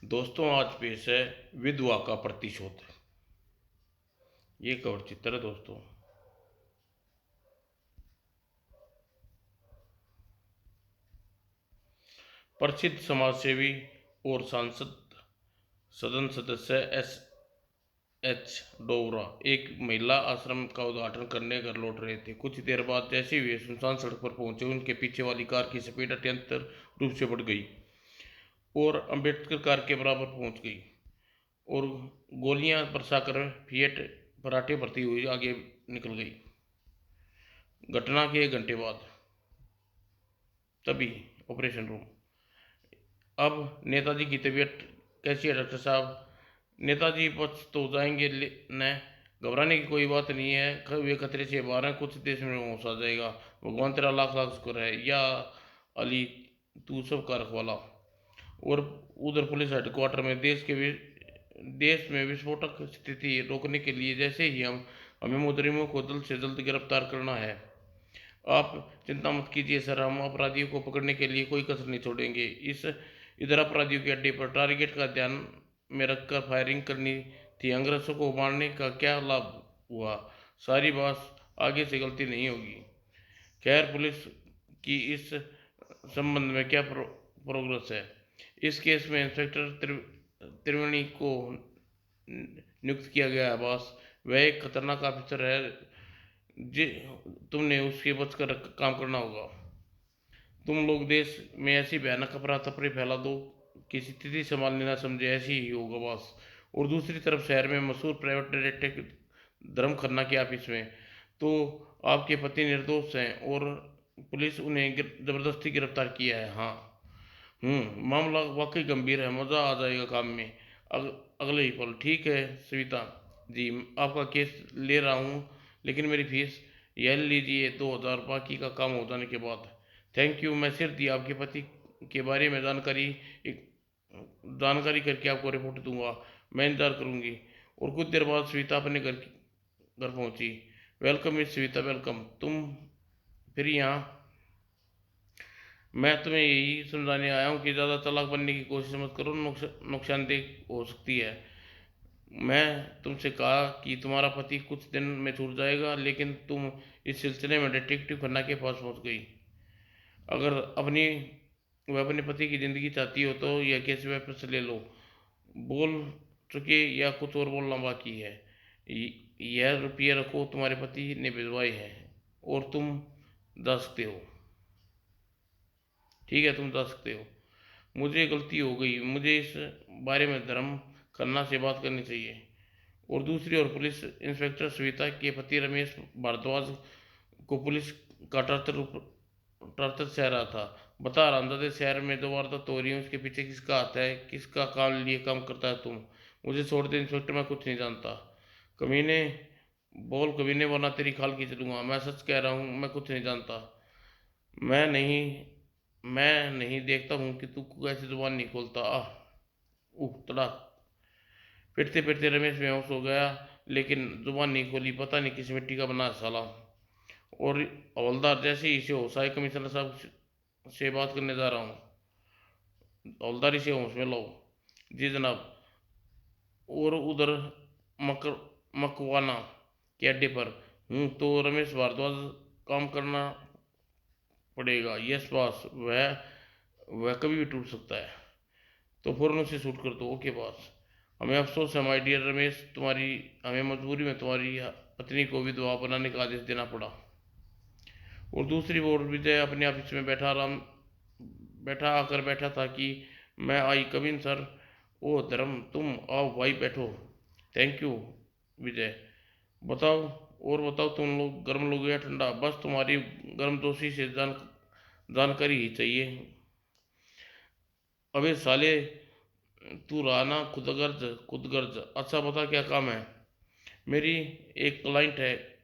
दोस्तों, आज पेश है विधवा का प्रतिशोध। ये कवर चित्र है दोस्तों। प्रसिद्ध समाजसेवी और सांसद सदन सदस्य एस डोगरा एक महिला आश्रम का उद्घाटन करने घर लौट रहे थे। कुछ देर बाद जैसे वे सुनसान सड़क पर पहुंचे, उनके पीछे वाली कार की स्पीड अत्यंत रूप से बढ़ गई और अंबेडकर कार के बराबर पहुंच गई और गोलियां बरसाकर फिएट पराठे भरती हुई आगे निकल गई। घटना के 1 घंटे बाद तभी ऑपरेशन रूम। अब नेताजी की तबीयत कैसी है डॉक्टर साहब? नेताजी बच तो जाएंगे न, घबराने की कोई बात नहीं है, वे खतरे से बाहर हैं, कुछ देश में होश आ जाएगा। भगवान तेरा लाख लाख शुक्र है या अली, तू सब का रखवाला। और उधर पुलिस हेडक्वार्टर में देश में विस्फोटक स्थिति रोकने के लिए जैसे ही हमें मुजरिमों को जल्द से जल्द गिरफ्तार करना है। आप चिंता मत कीजिए सर, हम अपराधियों को पकड़ने के लिए कोई कसर नहीं छोड़ेंगे। इधर अपराधियों के अड्डे पर टारगेट का ध्यान में रखकर फायरिंग करनी थी। अंग्रेजों को मारने का क्या लाभ हुआ? सारी बात आगे से गलती नहीं होगी। खैर, पुलिस की इस संबंध में क्या प्रोग्रेस है? इस केस में इंस्पेक्टर त्रिवेणी को नियुक्त किया गया है बॉस। वह एक खतरनाक ऑफिसर है जी, तुमने उसके बचकर काम करना होगा। तुम लोग देश में ऐसी भयानक अफरा तफरी फैला दो कि स्थिति संभालने ना समझे, ऐसी ही होगा बॉस। और दूसरी तरफ शहर में मशहूर प्राइवेट डिटेक्टिव धर्म खन्ना के ऑफिस में तो आपके पति निर्दोष हैं और पुलिस उन्हें जबरदस्ती गिरफ्तार किया है। हाँ, मामला वाकई गंभीर है, मज़ा आ जाएगा काम में अगले ही पल। ठीक है सविता जी, आपका केस ले रहा हूँ, लेकिन मेरी फीस यह लीजिए 2,000, बाकी का काम हो जाने के बाद। Thank you. मैं सिर्फ दी आपके पति के बारे में जानकारी करके आपको रिपोर्ट दूंगा। मैं इंतजार करूंगी। और कुछ देर बाद सविता अपने घर पहुंची। Welcome miss Savita, welcome. तुम फिर यहाँ? मैं तुम्हें यही समझाने आया हूँ कि ज़्यादा चालाक बनने की कोशिश मत करो, नुकसानदेह हो सकती है। मैं तुमसे कहा कि तुम्हारा पति कुछ दिन में छूट जाएगा, लेकिन तुम इस सिलसिले में डिटेक्टिव खन्ना के पास पहुंच गई। अगर वह अपने पति की ज़िंदगी चाहती हो तो यह केस वापस ले लो। बोल चुके या कुछ और बोलना बाकी है? यह रुपये रखो, तुम्हारे पति ने भिजवाए हैं और तुम जा सकते हो। ठीक है, तुम जा सकते हो। मुझे गलती हो गई, मुझे इस बारे में धर्म खन्ना से बात करनी चाहिए। और दूसरी ओर पुलिस इंस्पेक्टर सविता के पति रमेश भारद्वाज को पुलिस का टर्चर सह रहा था। बता रामदादे, शहर में जो वारदात हो रही है उसके पीछे किसका हाथ है? किसका काम लिए काम करता है तुम? मुझे छोड़ दे इंस्पेक्टर, मैं कुछ नहीं जानता। कमीने बोल कमीने, वरना तेरी खाल खींच लूंगा। मैं सच कह रहा हूँ, मैं कुछ नहीं जानता। मैं नहीं मैं नहीं देखता हूँ कि तू कैसे जुबान नहीं खोलता। आह, तड़ा। फिरते फिरते रमेश बेहोश हो गया, लेकिन जुबान नहीं खोली। पता नहीं किस मिट्टी का बना साला। और हवलदार, जैसे ही इसे होश आए, कमिश्नर साहब से बात करने जा रहा हूँ। हवलदारी से होश में लो। जी जनाब। और उधर मकर मकवाना के अड्डे पर हूँ तो रमेश भारद्वाज काम करना पड़ेगा। यस बॉस, वह कभी भी टूट सकता है, तो फ़ौरन उसे शूट कर दो। Okay boss. हमें अफसोस है माय डियर रमेश, तुम्हारी हमें मजबूरी में तुम्हारी पत्नी को विधवा बनाने का आदेश देना पड़ा। और दूसरी ओर विजय अपने ऑफिस में बैठा था कि मैं आई कविन सर। ओ धर्म, तुम आओ भाई, बैठो। थैंक यू विजय। बताओ, और बताओ, तुम लोग गर्म लोग या ठंडा? बस तुम्हारी गर्मजोशी से जानकारी ही चाहिए। अबे साले, तू रहा ना खुदगर्ज। अच्छा बता, क्या काम है? मेरी एक क्लाइंट है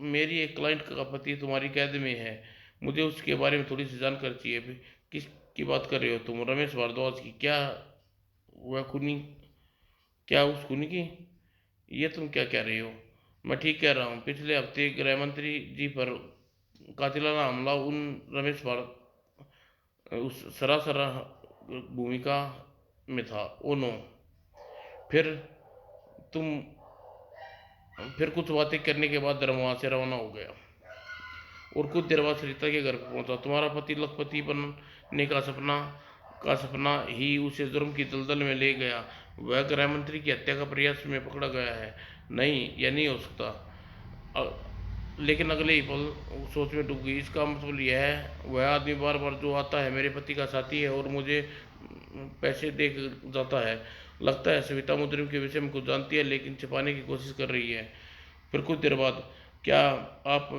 मेरी एक क्लाइंट का पति तुम्हारी कैद में है। मुझे उसके बारे में थोड़ी सी जानकारी चाहिए। किस की बात कर रहे हो तुम? रमेश भारद्वाज की? वह खूनी क्या उस खूनी की? ये तुम क्या कह रहे हो? मैं ठीक कह रहा हूँ। पिछले हफ्ते गृह मंत्री जी पर कातिलाना हमला उन रमेश भारत उस सरासर भूमिका में था। Oh no. फिर तुम फिर कुछ बातें करने के बाद धर्म वहां से रवाना हो गया और कुछ देर बाद सरिता के घर पहुंचा। तुम्हारा पति लखपति बनने का सपना ही उसे जुर्म की दलदल में ले गया। वह गृह मंत्री की हत्या का प्रयास में पकड़ा गया है। नहीं, यह नहीं हो सकता। लेकिन अगले ही पल सोच में डूब गई। इसका मतलब यह है वह आदमी बार बार जो आता है मेरे पति का साथी है और मुझे पैसे दे जाता है। लगता है सविता मुद्रिम के विषय में कुछ जानती है लेकिन छिपाने की कोशिश कर रही है। फिर कुछ देर बाद, क्या आप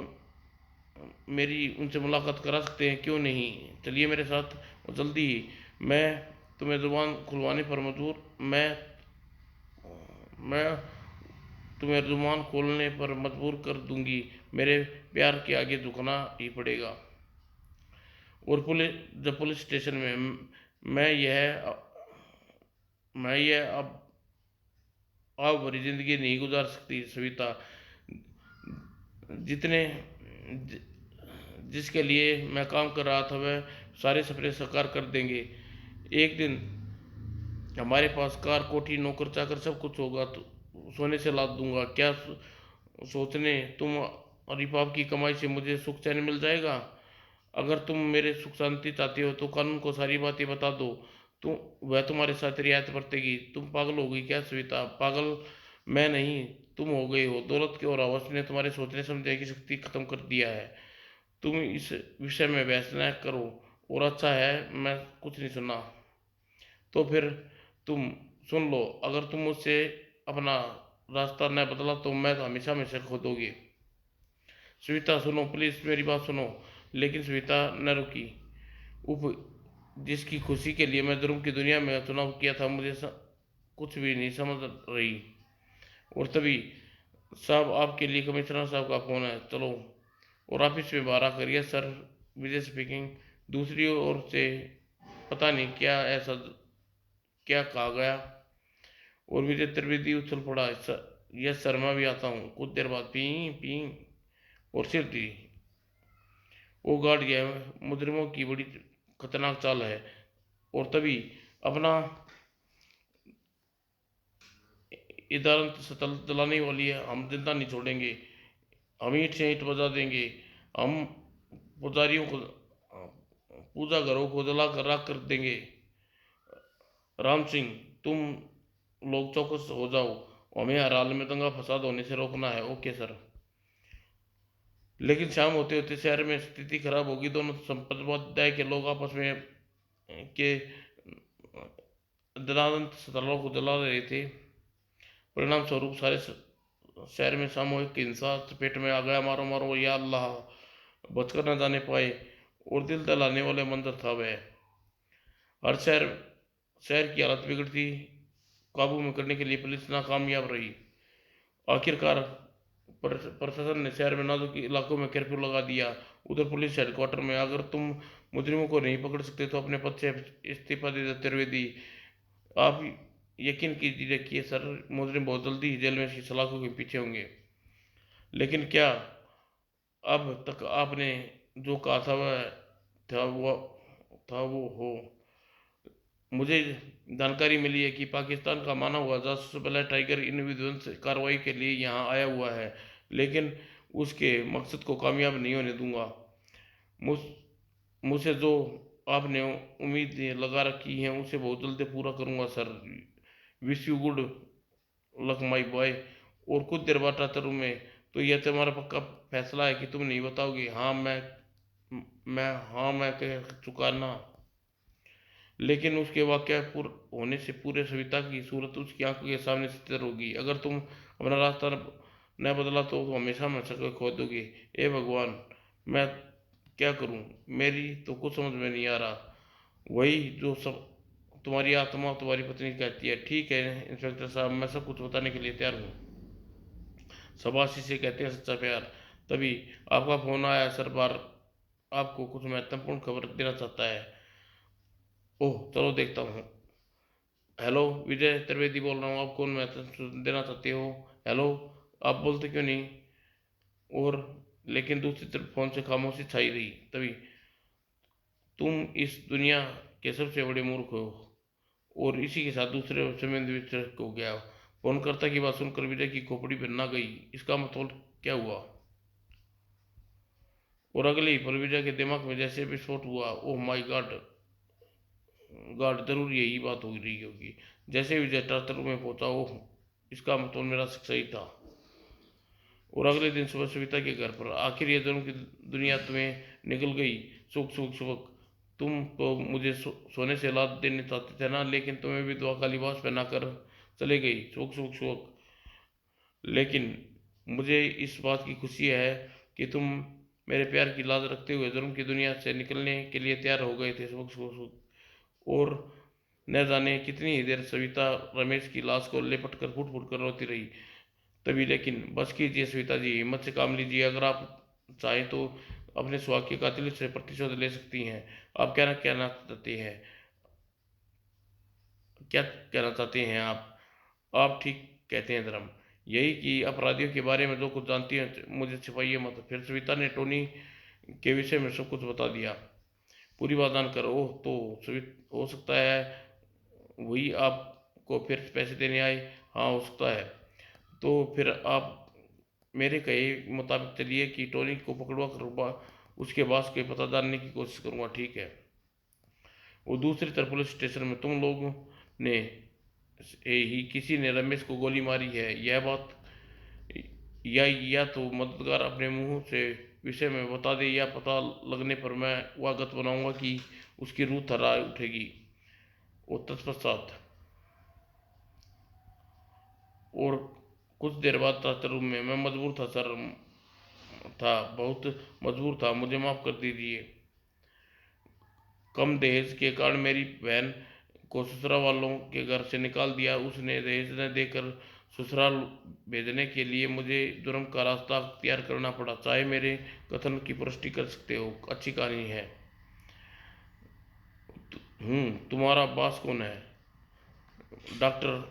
मेरी उनसे मुलाकात करा सकते हैं? क्यों नहीं, चलिए मेरे साथ और जल्दी ही। मैं तुम्हें जुबान खुलवाने पर मजबूर मैं तुम्हें जुबान खोलने पर मजबूर कर दूंगी। मेरे प्यार के आगे झुकना ही पड़ेगा। और जब पुलिस स्टेशन में मैं यह अब भरी जिंदगी नहीं गुजार सकती सविता। जितने जिसके लिए मैं काम कर रहा था वह सारे सपने साकार कर देंगे। एक दिन हमारे पास कार, कोठी, नौकर चाकर सब कुछ होगा तो सोने से लाद दूंगा। क्या सोचने तुम रिपाप की कमाई से मुझे सुख चैन मिल जाएगा? अगर तुम मेरे सुख शांति चाहती हो तो कानून को सारी बातें बता दो। तुम वह तुम्हारे साथ रियायत बरतेगी। तुम पागल हो गई क्या सविता? पागल मैं नहीं, तुम हो गई हो। दौलत के और हवस ने तुम्हारे सोचने समझने की शक्ति खत्म कर दिया है। तुम इस विषय में बहस न करो। और अच्छा है मैं कुछ नहीं सुना। तो फिर तुम सुन लो। अगर तुम मुझसे अपना रास्ता न बदला तो मैं तो हमेशा हमेशा खो दोगी। श्वेता सुनो, प्लीज मेरी बात सुनो। लेकिन श्वेता न रुकी। उप जिसकी खुशी के लिए मैं जुर्म की दुनिया में चुनाव किया था मुझे कुछ भी नहीं समझ रही। और तभी, साहब आपके लिए कमिश्नर साहब का फोन है, चलो। और ऑफिस में बाहर आकर, यस सर, विजय स्पीकिंग। दूसरी ओर से पता नहीं क्या ऐसा क्या कहा गया और विजय त्रिवेदी उछल पड़ा। यस सर, मैं भी आता हूँ। कुछ देर बाद पी पी और सिर दी। वो गार्ड गया। मुजरिमों की बड़ी खतरनाक चाल है। और तभी अपना इदारत सतल जलाने वाली है। हम जिंदा नहीं छोड़ेंगे। हम ईंट से ईंट बजा देंगे। हम पुजारियों को पूजा घरों को जला कर राख कर देंगे। राम सिंह, तुम लोग चौकस हो जाओ। हमें हर हाल में दंगा फसाद होने से रोकना है। Okay sir. लेकिन शाम होते होते शहर में स्थिति खराब होगी। दोनों संप्रदाय के लोग आपस में के दनादंत स्थलों को जला रहे थे। परिणाम स्वरूप सारे शहर में सामूहिक हिंसा चपेट में आ गया। मारो मारो या अल्लाह, बचकर न जाने पाए। और दिल दहलाने वाले मंजर था वह। हर शहर की हालत बिगड़ थी। काबू में करने के लिए पुलिस नाकामयाब रही। आखिरकार प्रशासन ने शहर में नाजुक इलाकों में कर्फ्यू लगा दिया। उधर पुलिस हेडक्वार्टर में, अगर तुम मुजरिमों को नहीं पकड़ सकते तो अपने पद से इस्तीफा दे दे त्रिवेदी। आप यकीन कीजिए रखिए सर, मुजरिम बहुत जल्दी ही जेल में सलाखों के पीछे होंगे। लेकिन क्या अब तक आपने जो कहा था वह था वो हो? मुझे जानकारी मिली है कि पाकिस्तान का माना हुआ जासूस ब्लैक टाइगर इन विध्वंस कार्रवाई के लिए यहाँ आया हुआ है। लेकिन उसके मकसद को कामयाब नहीं होने दूंगा। मुझ मुझसे जो आपने उम्मीदें लगा रखी हैं उसे बहुत जल्दी पूरा करूंगा sir. Wish you good luck my boy. और कुछ देर बाद आता रूम में, तो यह तुम्हारा पक्का फैसला है कि तुम नहीं बताओगी? हाँ मैं कह चुका ना। लेकिन उसके वाक्य होने से पूरे सविता की सूरत उसकी आंखों के सामने स्थिर होगी। अगर तुम अपना रास्ता न बदला तो हमेशा मैं शक्ल खो दोगी। ए भगवान, मैं क्या करूं? मेरी तो कुछ समझ में नहीं आ रहा। वही जो सब तुम्हारी आत्मा तुम्हारी पत्नी कहती है। ठीक है इंस्पेक्टर साहब, मैं सब कुछ बताने के लिए तैयार हूँ। शाबाश, इसे कहते हैं सच्चा प्यार। तभी आपका फोन आया। सरदार आपको कुछ महत्वपूर्ण खबर देना चाहता है। ओह चलो देखता हूँ। हेलो, विजय त्रिवेदी बोल रहा हूँ। आप कौन मैसेज देना चाहते हो? हेलो, आप बोलते क्यों नहीं? और लेकिन दूसरी तरफ फोन से खामोशी छाई रही। तभी, तुम इस दुनिया के सबसे बड़े मूर्ख हो। और इसी के साथ दूसरे समय विचलित हो गया। फोनकर्ता की बात सुनकर विजय की खोपड़ी पर ना गई। इसका मतलब क्या हुआ? और अगले ही पल विजय के दिमाग में जैसे विस्फोट हुआ। ओह माय गॉड, गॉड, जरूर यही बात हो रही होगी। जैसे विजय टाटर में पहुंचा, ओह, इसका मतलब मेरा शक सही था। और अगले दिन सुबह सविता के घर पर आखिर ये दोनों की दुनिया तुम्हें निकल गई। सुख सुख सुख, तुम तो मुझे सोने से लाद देने चाहते थे ना, लेकिन तुम्हें भी दुआ का लिबास पहनाकर चले गई। सुख सुख सुख, लेकिन मुझे इस बात की खुशी है कि तुम मेरे प्यार की लाज रखते हुए जुर्म की दुनिया से निकलने के लिए तैयार हो गए थे। सुख सुख सुख। और न जाने कितनी ही देर सविता रमेश की लाश को लेपट कर फुट फुट कर रोती रही। तभी लेकिन बस कीजिए सविता जी, हिम्मत से काम लीजिए। अगर आप चाहें तो अपने सुहाग के कातिल से प्रतिशोध ले सकती हैं। आप क्या कहना चाहते हैं? क्या कहना चाहते हैं आप ठीक कहते हैं धर्म। यही कि अपराधियों के बारे में जो कुछ जानती हैं मुझे छिपाइए मत। फिर सविता ने टोनी के विषय में सब कुछ बता दिया। पूरी बात जानकर, ओह, तो सवित हो सकता है वही आपको फिर पैसे देने आए। हाँ, हो सकता है। तो फिर आप मेरे कहे मुताबिक चलिए कि टोनी को पकड़वा कर उसके पास कोई पता जानने की कोशिश करूंगा, ठीक है? और दूसरी तरफ पुलिस स्टेशन में तुम लोगों ने ही किसी ने रमेश को गोली मारी है, यह बात या तो मददगार अपने मुंह से विषय में बता दे, या पता लगने पर मैं वागत बनाऊंगा कि उसकी रूह थर्रा उठेगी। और तत्पश्चात और कुछ देर बाद चाचा रूम में, मैं मजबूर था सर, था बहुत मजबूर था, मुझे माफ़ कर दीजिए। कम दहेज के कारण मेरी बहन को ससुराल वालों के घर से निकाल दिया। उसने दहेज न देकर ससुराल भेजने के लिए मुझे जुर्म का रास्ता अख्तियार करना पड़ा। चाहे मेरे कथन की पुष्टि कर सकते हो, अच्छी कहानी है। तुम्हारा बास कौन है? डॉक्टर,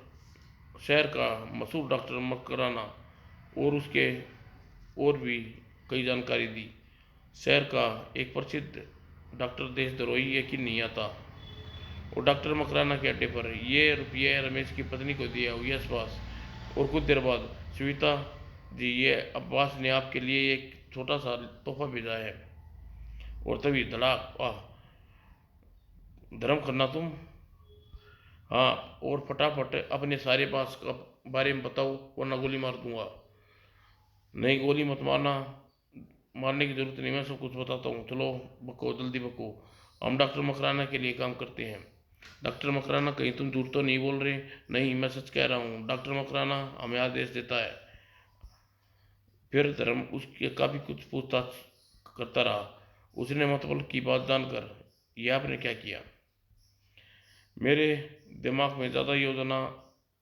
शहर का मशहूर डॉक्टर मकराना। और उसके और भी कई जानकारी दी। शहर का एक प्रसिद्ध डॉक्टर देशद्रोही यकीन नहीं आता। और डॉक्टर मकराना के अड्डे पर ये रुपये रमेश की पत्नी को दिया हुआ यश पास। और कुछ देर बाद, श्वेता जी, ये अब्बास ने आपके लिए एक छोटा सा तोहफा भेजा है। और तभी धड़ाक, वाह, धर्म करना तुम? हाँ, और फटाफट अपने सारे बास का बारे में बताओ वरना गोली मार दूंगा। नहीं, गोली मत मारना, मारने की जरूरत नहीं, मैं सब कुछ बताता हूँ। चलो बको, जल्दी बको, हम डॉक्टर मकराना के लिए काम करते हैं। डॉक्टर मकराना, कहीं तुम झूठ तो नहीं बोल रहे? नहीं, मैं सच कह रहा हूँ। डॉक्टर मकराना हमें आदेश देता है। फिर धर्म उसके काफ़ी कुछ पूछताछ करता रहा। उसने मतलब की बात जानकर, यह आपने क्या किया? मेरे दिमाग में ज़्यादा योजना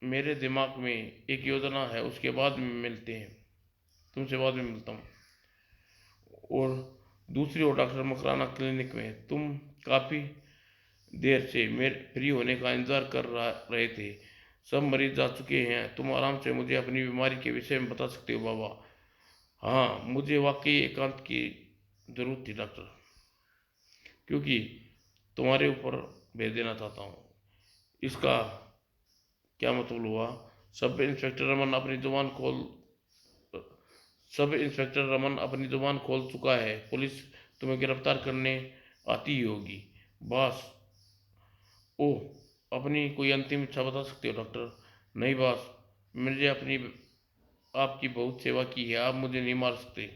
मेरे दिमाग में एक योजना है, उसके बाद में मिलते हैं, तुमसे बाद में मिलता हूँ। और दूसरी ओर डॉक्टर मकराना क्लिनिक में, तुम काफ़ी देर से मेरे फ्री होने का इंतज़ार कर रहे थे। सब मरीज जा चुके हैं, तुम आराम से मुझे अपनी बीमारी के विषय में बता सकते हो बाबा। हाँ, मुझे वाकई एकांत की ज़रूरत थी डॉक्टर, क्योंकि तुम्हारे ऊपर भेज देना चाहता हूँ। इसका क्या मतलब हुआ? सब इंस्पेक्टर रमन अपनी जुबान खोल सब इंस्पेक्टर रमन अपनी जुबान खोल चुका है। पुलिस तुम्हें गिरफ्तार करने आती ही होगी। बॉस, ओह, अपनी कोई अंतिम इच्छा बता सकते हो डॉक्टर? नहीं बॉस, मुझे अपनी आपकी बहुत सेवा की है, आप मुझे नहीं मार सकते।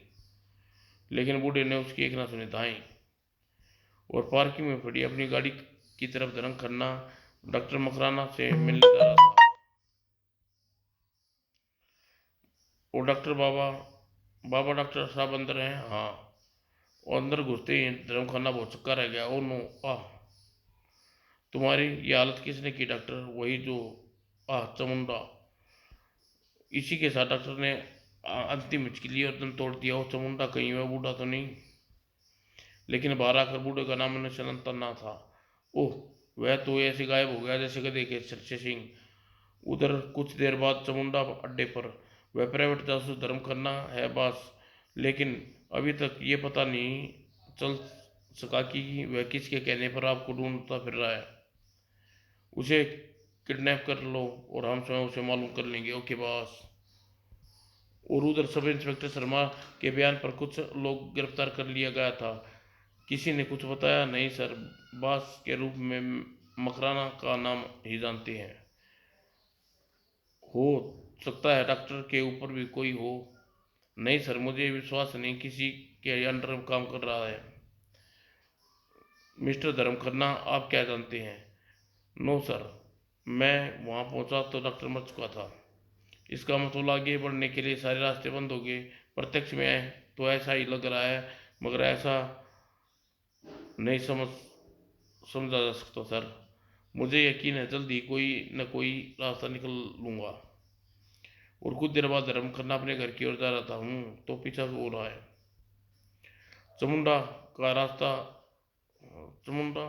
लेकिन बूढ़े ने उसकी एक ना सुनी, धाएं और पार्किंग में पड़ी अपनी गाड़ी की तरफ धड़क करना डॉक्टर मकराना से मिलने जा रहा था। और डॉक्टर बाबा, बाबा डॉक्टर साहब अंदर हैं? हाँ। और अंदर घुसते ही धर्म खाना बहुत चक्का रह गया। ओ नो, आह, तुम्हारी ये हालत किसने की डॉक्टर? वही जो, आह, चमुंडा। इसी के साथ डॉक्टर ने अंतिम हिचकी ली और दम तोड़ दिया। वो चमुंडा कहीं वह बूढ़ा तो नहीं? लेकिन बाहर आकर बूढ़े का नाम निशान ना था। ओह, वह तो ऐसे गायब हो गया जैसे गधे के सरसे सिंह। उधर कुछ देर बाद चामुंडा अड्डे पर, वह प्राइवेट जासूस धर्म करना है बस। लेकिन अभी तक ये पता नहीं चल सका कि वह किसके कहने पर आपको ढूंढता फिर रहा है। उसे किडनैप कर लो और हम स्वयं उसे मालूम कर लेंगे। Okay boss. और उधर सब इंस्पेक्टर शर्मा के बयान पर कुछ लोग गिरफ्तार कर लिया गया था। किसी ने कुछ बताया नहीं सर, बॉस के रूप में मकराना का नाम ही जानते हैं। हो सकता है डॉक्टर के ऊपर भी कोई हो। नहीं सर, मुझे विश्वास नहीं किसी के अंडर में काम कर रहा है। मिस्टर धर्म खन्ना, आप क्या जानते हैं? नो सर, मैं वहां पहुंचा तो डॉक्टर मर चुका था। इसका मतलब आगे बढ़ने के लिए सारे रास्ते बंद हो गए। प्रत्यक्ष में तो ऐसा ही लग रहा है, मगर ऐसा नहीं समझा जा सकता सर। मुझे यकीन है जल्द ही कोई न कोई रास्ता निकल लूंगा। और कुछ देर बाद धर्म खन्ना अपने घर की ओर जा रहा था। तो पीछा हो रहा है। चामुंडा का रास्ता चामुंडा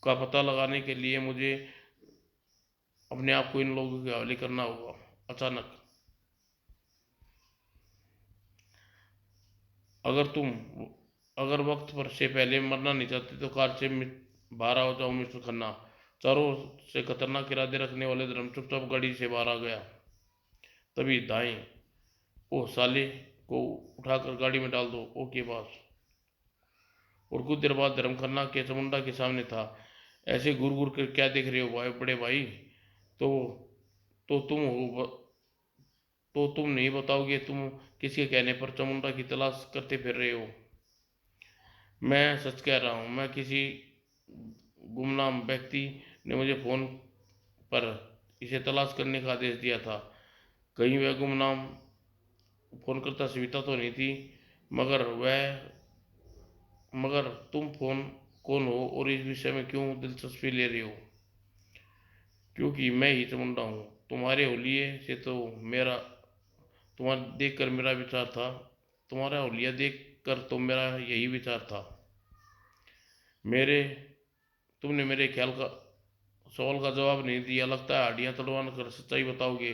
का पता लगाने के लिए मुझे अपने आप को इन लोगों के हवाले करना होगा। अचानक, अगर तुम अगर वक्त पर से पहले मरना नहीं चाहते तो कार से बाहर आ जाओ मिस्टर खन्ना। चारों से खतरनाक इरादे रखने वाले धर्म चुपचाप गाड़ी से बाहर आ गया। तभी दाएं, ओ साले को उठाकर गाड़ी में डाल दो। Okay boss. और कुछ देर बाद धर्म खन्ना के चामुंडा के सामने था। ऐसे घूर घूर कर क्या देख रहे हो भाई, बड़े भाई? तो तो तुम हो तो तुम नहीं बताओगे तुम किसके कहने पर चामुंडा की तलाश करते फिर रहे हो? मैं सच कह रहा हूँ, मैं किसी गुमनाम व्यक्ति ने मुझे फोन पर इसे तलाश करने का आदेश दिया था। कहीं वह गुमनाम फोन करता सविता तो नहीं थी? मगर तुम कौन हो और इस विषय में क्यों दिलचस्पी ले रही हो? क्योंकि मैं ही चामुंडा हूँ। तुम्हारे होलिये से तो मेरा तुम्हारा देख कर मेरा विचार था तुम्हारा होलिया देख कर तो मेरा यही विचार था। मेरे तुमने मेरे ख्याल का सवाल का जवाब नहीं दिया। लगता है हड्डियां तड़वा कर सच्चाई बताओगे।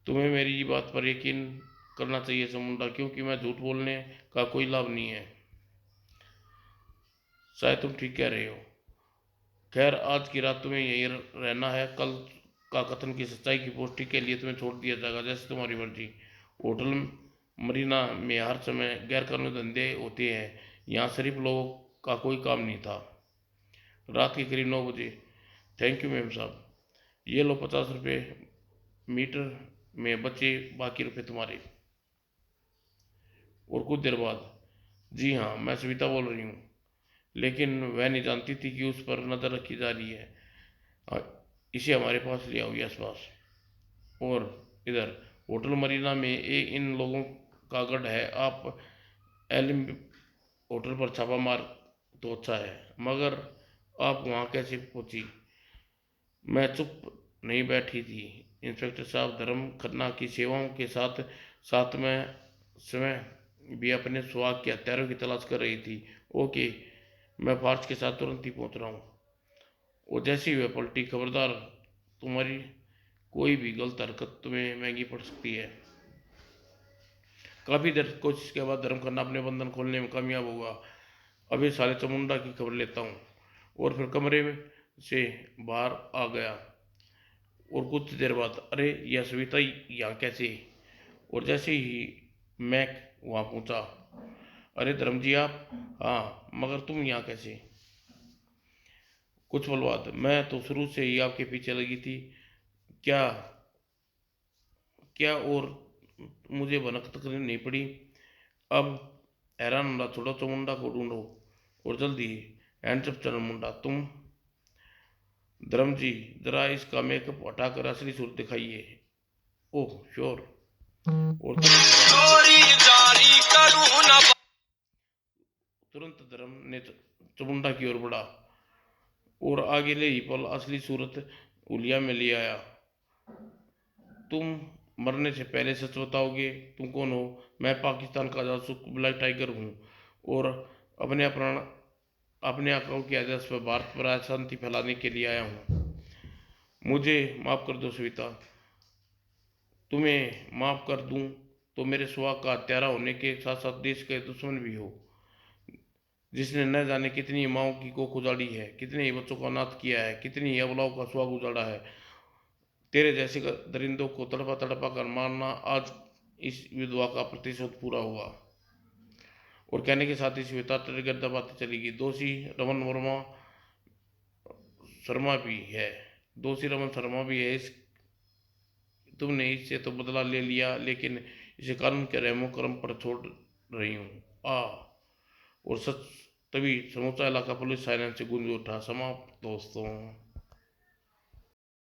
तुम्हें मेरी बात पर यकीन करना चाहिए चामुंडा, क्योंकि मैं झूठ बोलने का कोई लाभ नहीं है। शायद तुम ठीक कह रहे हो। खैर, आज की रात तुम्हें यहीं रहना है। कल का कथन की सच्चाई की पुष्टि के लिए तुम्हें छोड़ दिया जाएगा, जैसे तुम्हारी मर्जी। होटल मरीना में हर समय गैरकानूनी धंधे होते हैं। यहाँ शरीफ लोगों का कोई काम नहीं था। रात के करीब 9 बजे। थैंक यू मैम साहब। ये लो 50 रुपये। मीटर में बचे बाकी रुपए तुम्हारे। और कुछ देर बाद, जी हाँ, मैं सविता बोल रही हूँ। लेकिन वह नहीं जानती थी कि उस पर नजर रखी जा रही है। आ, इसे हमारे पास ले आओ यस बॉस। और इधर होटल मरीना में इन लोगों का गढ़ है। आप एलिम होटल पर छापा मार तो अच्छा है, मगर आप वहाँ कैसे पहुंची? मैं चुप नहीं बैठी थी इंस्पेक्टर साहब। धर्म खन्ना की सेवाओं के साथ साथ में समय भी अपने सुहाग के हत्यारों की तलाश कर रही थी। ओके, मैं फार्च के साथ तुरंत ही पहुंच रहा हूँ। वो जैसी वह पलटी, खबरदार, तुम्हारी कोई भी गलत हरकत तुम्हें महंगी पड़ सकती है। काफी देर कोशिश के बाद धर्म खन्ना अपने बंधन खोलने में कामयाब होगा। अभी साले चामुंडा की खबर लेता हूँ। और फिर कमरे में से बाहर आ गया। और कुछ देर बाद, अरे यह सविता यहाँ कैसे? और जैसे ही मैं वहाँ पहुँचा, अरे धर्म जी आप? हाँ, मगर तुम यहाँ कैसे? कुछ पल बाद, मैं तो शुरू से ही आपके पीछे लगी थी। क्या क्या और मुझे भनक तक नहीं पड़ी। अब हैरान होना छोड़ो, चामुंडा को ढूंढो और जल्दी। Hands up Chamunda. तुम धर्म जी, जरा इसका मेकअप हटाकर असली सूरत दिखाइए। Oh sure. और तुरंत धर्म ने चामुंडा की ओर बढ़ा और आगे ले ही पल असली सूरत उलिया में ले आया। तुम मरने से पहले सच बताओगे तुम कौन हो? मैं पाकिस्तान का जासूस ब्लैक टाइगर हूँ और अपने प्राण अपने आकाओं के आदेश पर भारत पर अशांति फैलाने के लिए आया हूँ। मुझे माफ कर दो सविता। तुम्हें माफ कर दूं तो मेरे सुहाग का हत्यारा होने के साथ साथ देश के दुश्मन भी हो। जिसने न जाने कितनी माओं की कोख उजाड़ी है, कितने ही बच्चों का अनाथ किया है, कितनी ही अबलाओं का सुहाग उजाड़ा है। तेरे जैसे दरिंदों को तड़पा तड़पा कर मारना आज इस विधवा का प्रतिशोध पूरा हुआ। और कहने के साथ ही श्वेता ट्रिगर दबाती चली गई। दोषी रमन वर्मा शर्मा भी है, दोषी रमन शर्मा भी है। इस तुमने इससे तो बदला ले लिया, लेकिन इसे कानून के रहमो करम पर छोड़ रही हूँ। आ और सच तभी समूचा इलाका पुलिस सायरन से गूंज उठा। समाप्त दोस्तों।